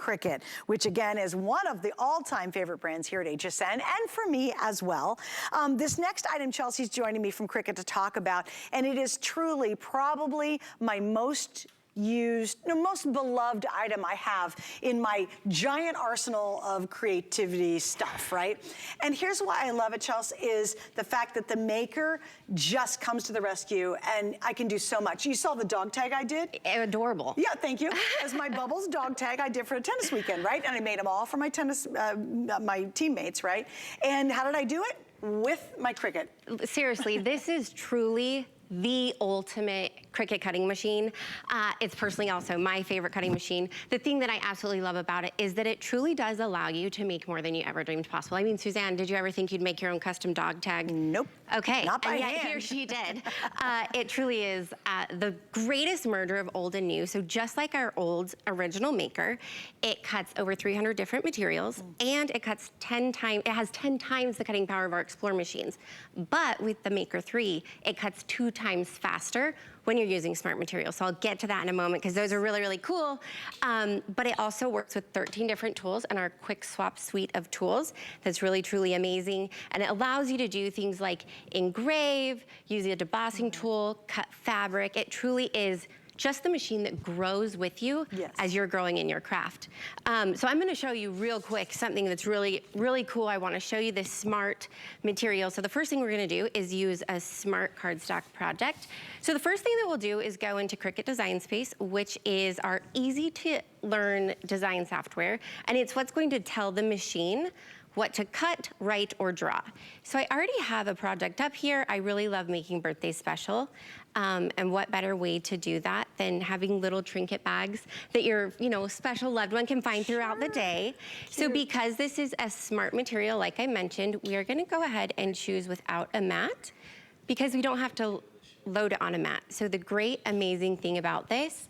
Cricut, which again is one of the all-time favorite brands here at HSN, and for me as well. This next item Chelsea's joining me from Cricut to talk about, and it is truly probably my most used, most beloved item I have in my giant arsenal of creativity stuff, right? And here's why I love it, Chelsea, is the fact that the Maker just comes to the rescue, and I can do so much. You saw the dog tag I did? Adorable. Yeah, thank you. As my Bubbles dog tag I did for a tennis weekend, right? And I made them all for my tennis, my teammates, right? And how did I do it? With my Cricut. Seriously, this is truly the ultimate Cricut cutting machine. It's personally also my favorite cutting machine. The thing that I absolutely love about it is that it truly does allow you to make more than you ever dreamed possible. I mean, Suzanne, did you ever think you'd make your own custom dog tag? Nope. Okay. Not by and yet hand. Here she did. It truly is the greatest merger of old and new. So just like our old original Maker, it cuts over 300 different materials, and it cuts 10 times, it has 10 times the cutting power of our Explore machines. But with the Maker 3, it cuts 2 times faster when you're using smart materials. So I'll get to that in a moment because those are really, really cool. But it also works with 13 different tools in our quick swap suite of tools. That's really, truly amazing. And it allows you to do things like engrave, use a debossing tool, cut fabric. It truly is just the machine that grows with you as you're growing in your craft. So I'm gonna show you real quick something that's really, really cool. I wanna show you this smart material. So the first thing we're gonna do is use a smart cardstock project. So the first thing that we'll do is go into Cricut Design Space, which is our easy to learn design software. And it's what's going to tell the machine what to cut, write, or draw. So I already have a project up here. I really love making birthdays special. And what better way to do that than having little trinket bags that your special loved one can find throughout the day. Cute. So because this is a smart material, like I mentioned, we are gonna go ahead and choose without a mat because we don't have to load it on a mat. So the great, amazing thing about this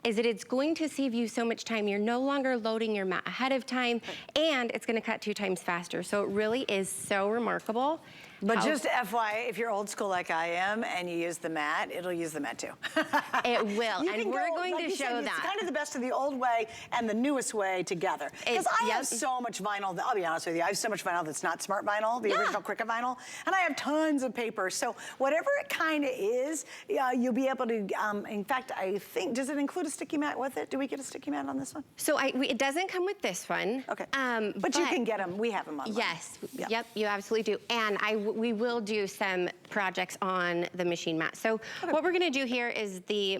is that it's going to save you so much time. You're no longer loading your mat ahead of time, and it's gonna cut 2 times faster. So it really is so remarkable. But just FYI, if you're old school like I am and you use the mat, it'll use the mat too. It will, and we're going to show that. It's kind of the best of the old way and the newest way together. Because I have so much vinyl, I'll be honest with you, I have so much vinyl that's not smart vinyl, the original Cricut vinyl, and I have tons of paper. So whatever it kind of is, you'll be able to, in fact, I think, does it include a sticky mat with it? Do we get a sticky mat on this one? So it doesn't come with this one. Okay, but you can get them, we have them online. Yes, yep, you absolutely do. And we will do some projects on the machine mat. So what we're gonna do here is the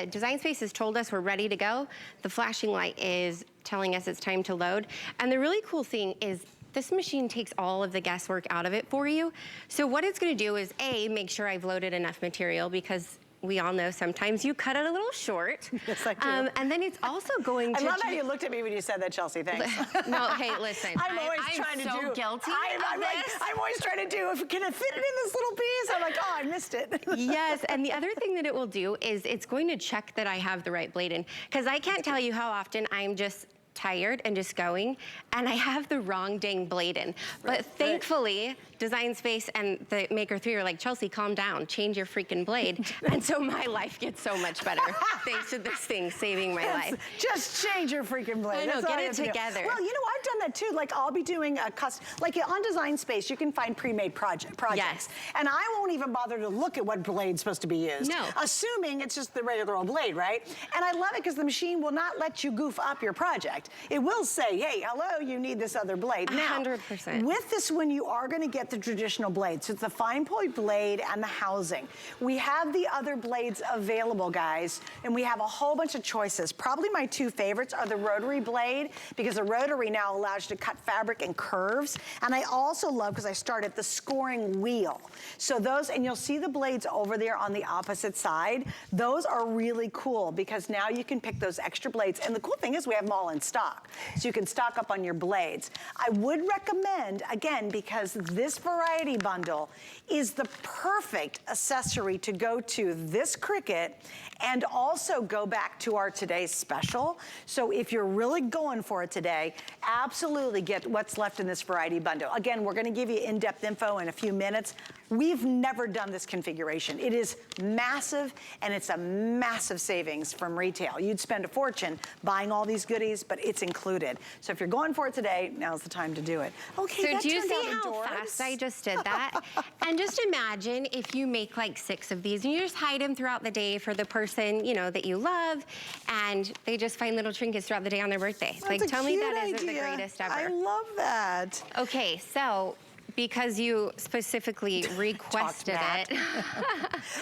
Design Space has told us we're ready to go. The flashing light is telling us it's time to load. And the really cool thing is this machine takes all of the guesswork out of it for you. So what it's gonna do is make sure I've loaded enough material, because we all know sometimes you cut it a little short. Yes, I do. And then it's also going to— I love how you looked at me when you said that, Chelsea, thanks. No, hey, listen. I'm always trying to do— I'm so guilty I'm always trying to do, can it fit it in this little piece? I'm like, oh, I missed it. Yes, and the other thing that it will do is it's going to check that I have the right blade in. Because I can't tell you how often I'm just tired and just going, and I have the wrong dang blade in. But thankfully, Design Space and the Maker 3 are like, Chelsea, calm down, change your freaking blade. And so my life gets so much better thanks to this thing saving my life. Just change your freaking blade. I know, get it together. Well, you know, I've done that too. Like, I'll be doing a custom, like on Design Space, you can find pre-made projects. Yes. And I won't even bother to look at what blade's supposed to be used. No. Assuming it's just the regular old blade, right? And I love it because the machine will not let you goof up your project. It will say, hey, hello, you need this other blade. Now, 100%. with this one, you are gonna get the traditional blade. So it's the fine point blade and the housing. We have the other blades available, guys, and we have a whole bunch of choices. Probably my 2 favorites are the rotary blade, because the rotary now allows you to cut fabric in curves. And I also love, because I started, the scoring wheel. So those, and you'll see the blades over there on the opposite side. Those are really cool, because now you can pick those extra blades. And the cool thing is we have them all in stock. So you can stock up on your blades. I would recommend, again, because this variety bundle is the perfect accessory to go to this Cricut and also go back to our today's special. So if you're really going for it today, absolutely get what's left in this variety bundle. Again, we're gonna give you in-depth info in a few minutes. We've never done this configuration. It is massive, and it's a massive savings from retail. You'd spend a fortune buying all these goodies, but it's included. So if you're going for it today, now's the time to do it. Okay, so that do you turned see out how adorbs. fast I just did that? And just imagine if you make like 6 of these and you just hide them throughout the day for the person, you know, that you love, and they just find little trinkets throughout the day on their birthday. That's like, a tell me cute that isn't the idea. greatest ever. I love that. Okay, so because you specifically requested it.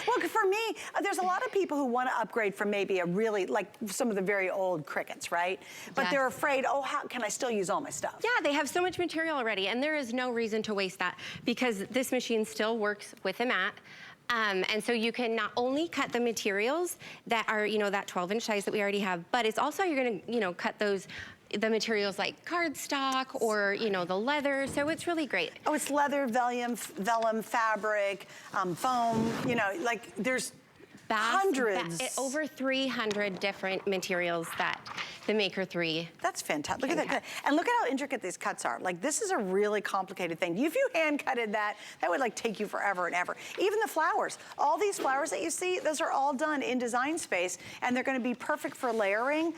Well, for me, there's a lot of people who want to upgrade from maybe a really, like some of the very old Cricuts, right? But Yes. they're afraid, oh, how can I still use all my stuff? Yeah, they have so much material already, and there is no reason to waste that because this machine still works with a mat. And so you can not only cut the materials that are, you know, that 12-inch size that we already have, but it's also, you're gonna, you know, cut the materials like cardstock or, you know, the leather. So it's really great. Oh, it's leather, vellum, fabric, foam, you know, like there's hundreds. Over 300 different materials that the Maker 3. That's fantastic. Look at that. And look at how intricate these cuts are. Like, this is a really complicated thing. If you hand cutted that, that would like take you forever and ever. Even the flowers, all these flowers that you see, those are all done in Design Space, and they're gonna be perfect for layering.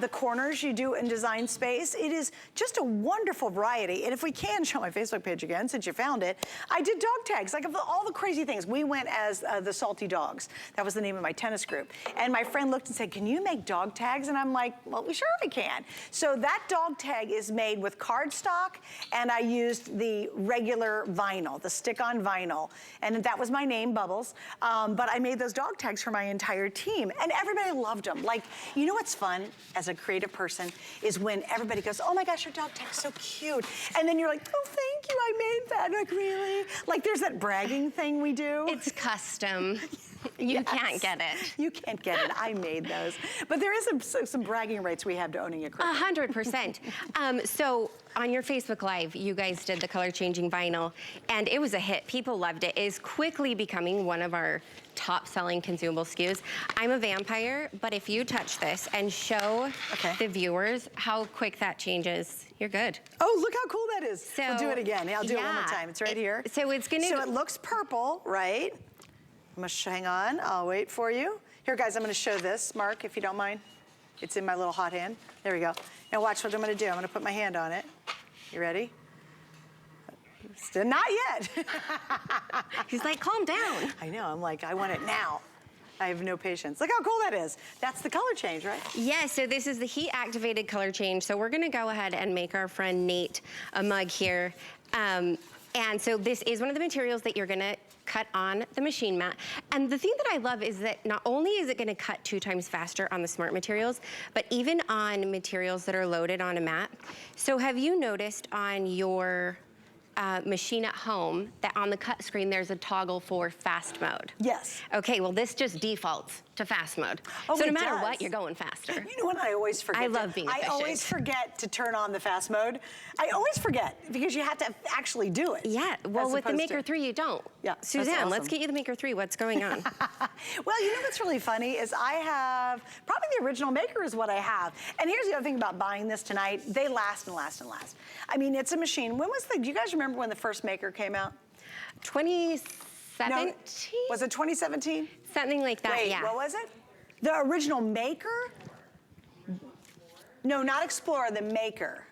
The corners you do in Design Space. It is just a wonderful variety. And if we can show my Facebook page again, since you found it, I did dog tags, like of all the crazy things. We went as the Salty Dogs. That was the name of my tennis group. And my friend looked and said, can you make dog tags? And I'm like, well, sure I can. So that dog tag is made with cardstock, and I used the regular vinyl, the stick-on vinyl. And that was my name, Bubbles. But I made those dog tags for my entire team, and everybody loved them. Like, you know what's fun as a creative person is when everybody goes, oh my gosh, your dog tag's so cute. And then you're like, oh, thank you, I made that. Like, really? Like, there's that bragging thing we do. It's custom. You Yes. can't get it. You can't get it. I made those. But there is some bragging rights we have to owning a Cricut. 100%. So on your Facebook Live, you guys did the color changing vinyl, and it was a hit. People loved it. It is quickly becoming one of our top selling consumable SKUs. I'm a vampire, but if you touch this and show the viewers how quick that changes, you're good. Oh, look how cool that is. So, we'll do it again. I'll do it one more time. It's right here. So it's gonna... So it looks purple, right? I'm gonna hang on, I'll wait for you. Here, guys, I'm gonna show this, Mark, if you don't mind. It's in my little hot hand. There we go. Now watch what I'm gonna do. I'm gonna put my hand on it. You ready? Still not yet. He's like, calm down. I know, I'm like, I want it now. I have no patience. Look how cool that is. That's the color change, right? Yeah, so this is the heat activated color change. So we're gonna go ahead and make our friend Nate a mug here. And so this is one of the materials that you're gonna cut on the machine mat. And the thing that I love is that not only is it gonna cut 2 times faster on the smart materials, but even on materials that are loaded on a mat. So have you noticed on your machine at home that on the cut screen there's a toggle for fast mode? Yes. Okay, well this just defaults to fast mode. Oh, so no it matter does. what, you're going faster. You know what I always forget? I love being efficient. I always forget to turn on the fast mode. I always forget because you have to actually do it. Yeah, well with the Maker 3 you don't. Yeah, that's Suzanne, awesome. let's get you the Maker 3. What's going on? Well, you know what's really funny is I have, probably the original Maker is what I have. And here's the other thing about buying this tonight. They last and last and last. I mean, it's a machine. When was do you guys remember when the first Maker came out? 2017? No, was it 2017? Something like that, Wait, yeah. what was it? The original Maker? No, not Explorer, the Maker.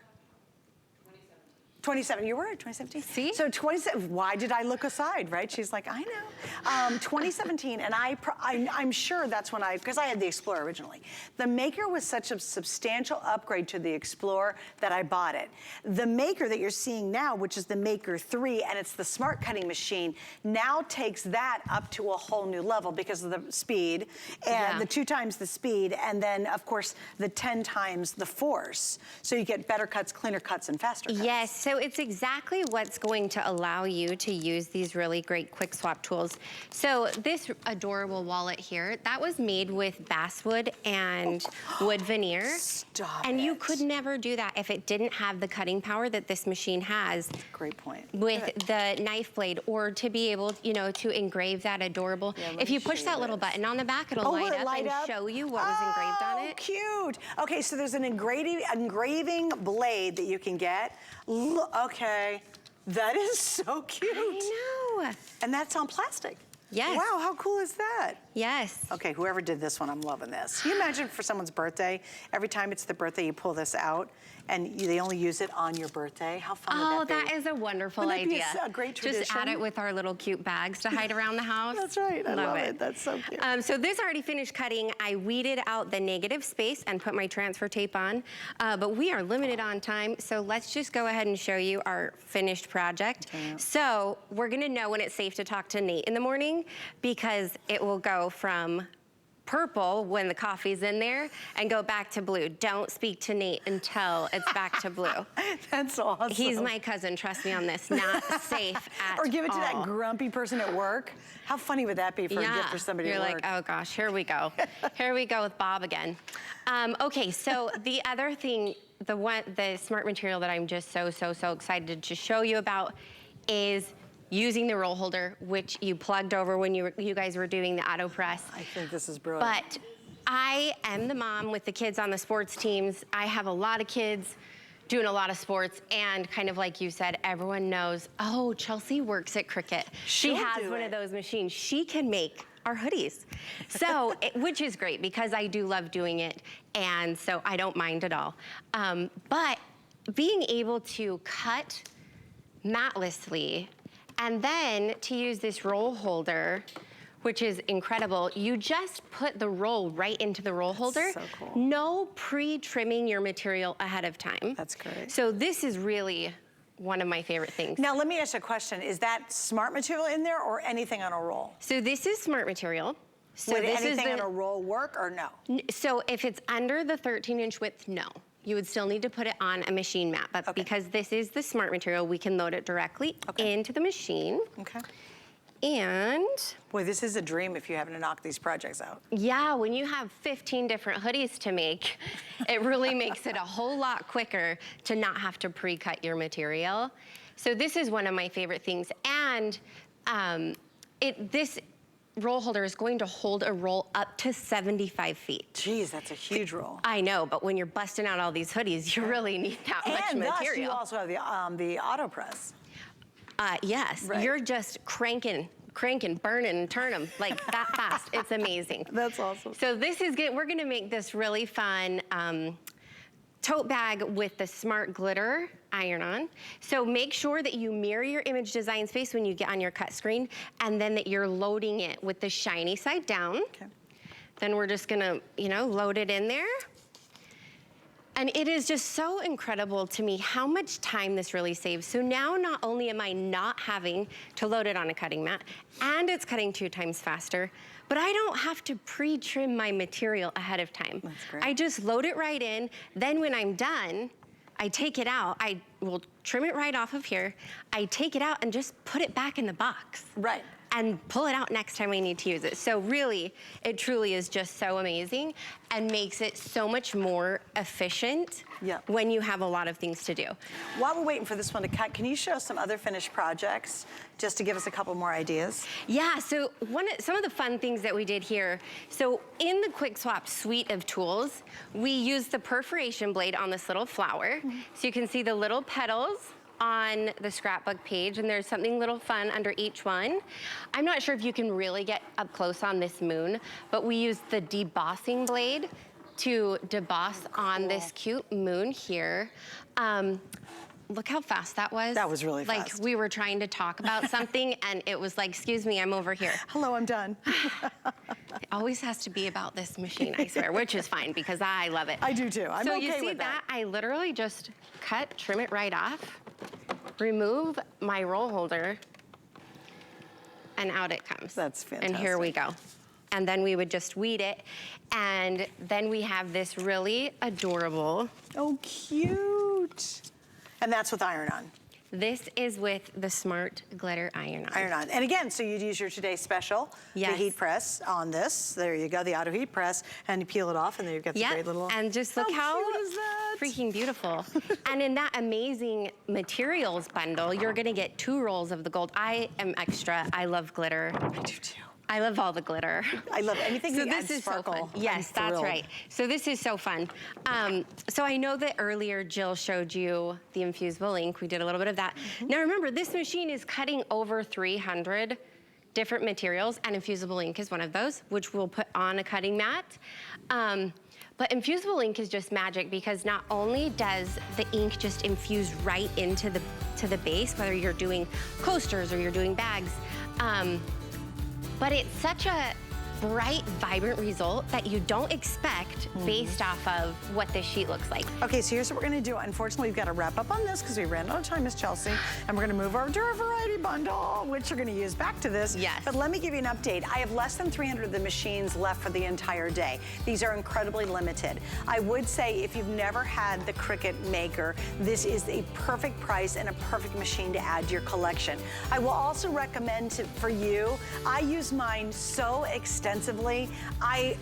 2017, you were at 2017? See? So 27, why did I look aside, right? She's like, I know. 2017, and I'm sure that's when because I had the Explorer originally. The Maker was such a substantial upgrade to the Explorer that I bought it. The Maker that you're seeing now, which is the Maker 3, and it's the smart cutting machine, now takes that up to a whole new level because of the speed, and the 2 times the speed, and then, of course, the 10 times the force. So you get better cuts, cleaner cuts, and faster cuts. Yes, so it's exactly what's going to allow you to use these really great quick swap tools. So this adorable wallet here, that was made with basswood and wood veneer. Stop and you it. could never do that if it didn't have the cutting power that this machine has. Great point. With the knife blade, or to be able, you know, to engrave that adorable. If you push that little button on the back, it'll light up and show you what was engraved on it. Oh, cute. Okay, so there's an engraving blade that you can get. Okay, that is so cute. I know. And that's on plastic. Yes. Wow, how cool is that? Yes. Okay, whoever did this one, I'm loving this. Can you imagine for someone's birthday, every time it's the birthday, you pull this out and they only use it on your birthday? How fun would that be? Oh, that is a wonderful Wouldn't that idea. be a great tradition? Just add it with our little cute bags to hide around the house. That's right, I love it. That's so cute. So this already finished cutting. I weeded out the negative space and put my transfer tape on, but we are limited on time, so let's just go ahead and show you our finished project. So we're gonna know when it's safe to talk to Nate in the morning because it will go from purple when the coffee's in there and go back to blue. Don't speak to Nate until it's back to blue. That's awesome. He's my cousin, trust me on this, not safe at all. Or give it to that grumpy person at work. How funny would that be for a gift for somebody You're at like, work? oh gosh, here we go. Here we go with Bob again. Okay, so the other thing, the smart material that I'm just so excited to show you about is using the roll holder, which you plugged over when you guys were doing the auto press. I think this is brilliant. But I am the mom with the kids on the sports teams. I have a lot of kids doing a lot of sports, and kind of like you said, everyone knows, oh, Chelsea works at Cricut. She has one of those machines. She can make our hoodies. So, which is great because I do love doing it, and so I don't mind at all. But being able to cut matlessly and then to use this roll holder, which is incredible, you just put the roll right into the roll holder. So cool. No pre-trimming your material ahead of time. That's great. So this is really one of my favorite things. Now let me ask you a question. Is that smart material in there or anything on a roll? So this is smart material. So Would this anything is on a roll work or no? So if it's under the 13-inch width, no. You would still need to put it on a machine mat, but because this is the smart material, we can load it directly into the machine. Okay. And boy, this is a dream if you happen to knock these projects out. yeah, when you have 15 different hoodies to make, it really makes it a whole lot quicker to not have to pre-cut your material. So this is one of my favorite things. And this roll holder is going to hold a roll up to 75 feet. Geez, that's a huge roll. I know, but when you're busting out all these hoodies, you really need that much material. And thus, you also have the auto press. Yes, you're just cranking, burning, and turn them like that fast. It's amazing. That's awesome. So this is good. We're gonna make this really fun tote bag with the smart glitter iron-on. So make sure that you mirror your image design space when you get on your cut screen, and then that you're loading it with the shiny side down. Okay. Then we're just gonna, load it in there. And it is just so incredible to me how much time this really saves. So now not only am I not having to load it on a cutting mat, and it's cutting 2 times faster, but I don't have to pre-trim my material ahead of time. That's great. I just load it right in. Then when I'm done, I take it out. I will trim it right off of here. I take it out and just put it back in the box. Right. And pull it out next time I need to use it. So really, it truly is just so amazing and makes it so much more efficient when you have a lot of things to do. While we're waiting for this one to cut, can you show some other finished projects just to give us a couple more ideas? Yeah, so some of the fun things that we did here, so in the Quick Swap suite of tools, we used the perforation blade on this little flower. So you can see the little petals on the scrapbook page, and there's something little fun under each one. I'm not sure if you can really get up close on this moon, but we used the debossing blade to deboss on this cute moon here. Look how fast that was. That was really fast. Like we were trying to talk about something and it was like, excuse me, I'm over here. Hello, I'm done. It always has to be about this machine, I swear, which is fine because I love it. I do too. I'm okay with that. So you see that? I literally just trim it right off, remove my roll holder, and out it comes. That's fantastic. And here we go. And then we would just weed it. And then we have this really adorable. Oh, cute. And that's with iron-on. This is with the Smart Glitter Iron-On. Iron-on. And again, so you'd use your Today Special, the heat press on this. There you go, the auto heat press. And you peel it off and then you've got the great little... And just look how cute is that? Freaking beautiful. And in that amazing materials bundle, you're gonna get 2 rolls of the gold. I am extra, I love glitter. I do too. I love all the glitter. I love anything that adds this is sparkle. so fun. Yes, that's right. So this is so fun. So I know that earlier Jill showed you the infusible ink. We did a little bit of that. Now remember, this machine is cutting over 300 different materials, and infusible ink is one of those, which we'll put on a cutting mat. But infusible ink is just magic because not only does the ink just infuse right into the base, whether you're doing coasters or you're doing bags, but it's such a bright, vibrant result that you don't expect based off of what this sheet looks like. Okay, so here's what we're gonna do. Unfortunately, we've got to wrap up on this because we ran out of time, Miss Chelsea, and we're gonna move over to our variety bundle, which you're gonna use back to this. Yes. But let me give you an update. I have less than 300 of the machines left for the entire day. These are incredibly limited. I would say if you've never had the Cricut Maker, this is a perfect price and a perfect machine to add to your collection. I will also recommend for you, I use mine so extensively. I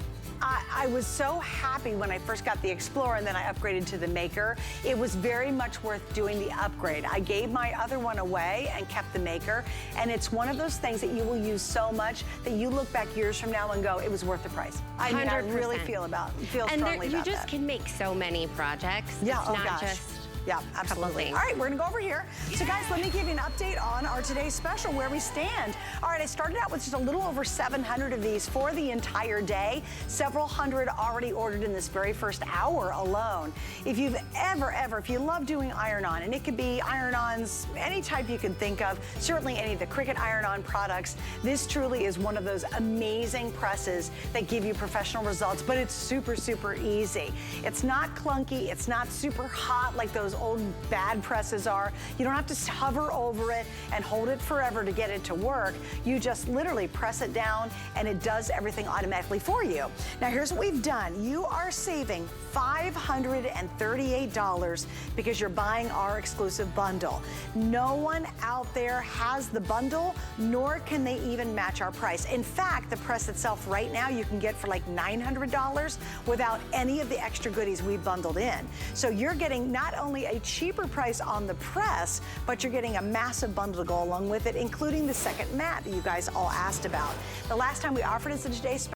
was so happy when I first got the Explorer and then I upgraded to the Maker. It was very much worth doing the upgrade. I gave my other one away and kept the Maker, and it's one of those things that you will use so much that you look back years from now and go, it was worth the price. I mean, I really feel strongly about that. You just can make so many projects. Yeah, it's not just yeah, absolutely. All right, we're gonna go over here. So guys, let me give you an update on our today's special, where we stand. All right, I started out with just a little over 700 of these for the entire day. Several hundred already ordered in this very first hour alone. If you've if you love doing iron-on, and it could be iron-ons, any type you can think of, certainly any of the Cricut iron-on products, this truly is one of those amazing presses that give you professional results, but it's super, super easy. It's not clunky, it's not super hot like those old bad presses are. You don't have to hover over it and hold it forever to get it to work. You just literally press it down and it does everything automatically for you. Now here's what we've done. You are saving $538 because you're buying our exclusive bundle. No one out there has the bundle, nor can they even match our price. In fact, the press itself right now you can get for like $900 without any of the extra goodies we bundled in. So you're getting not only a cheaper price on the press, but you're getting a massive bundle to go along with it, including the second mat that you guys all asked about. The last time we offered it as a today's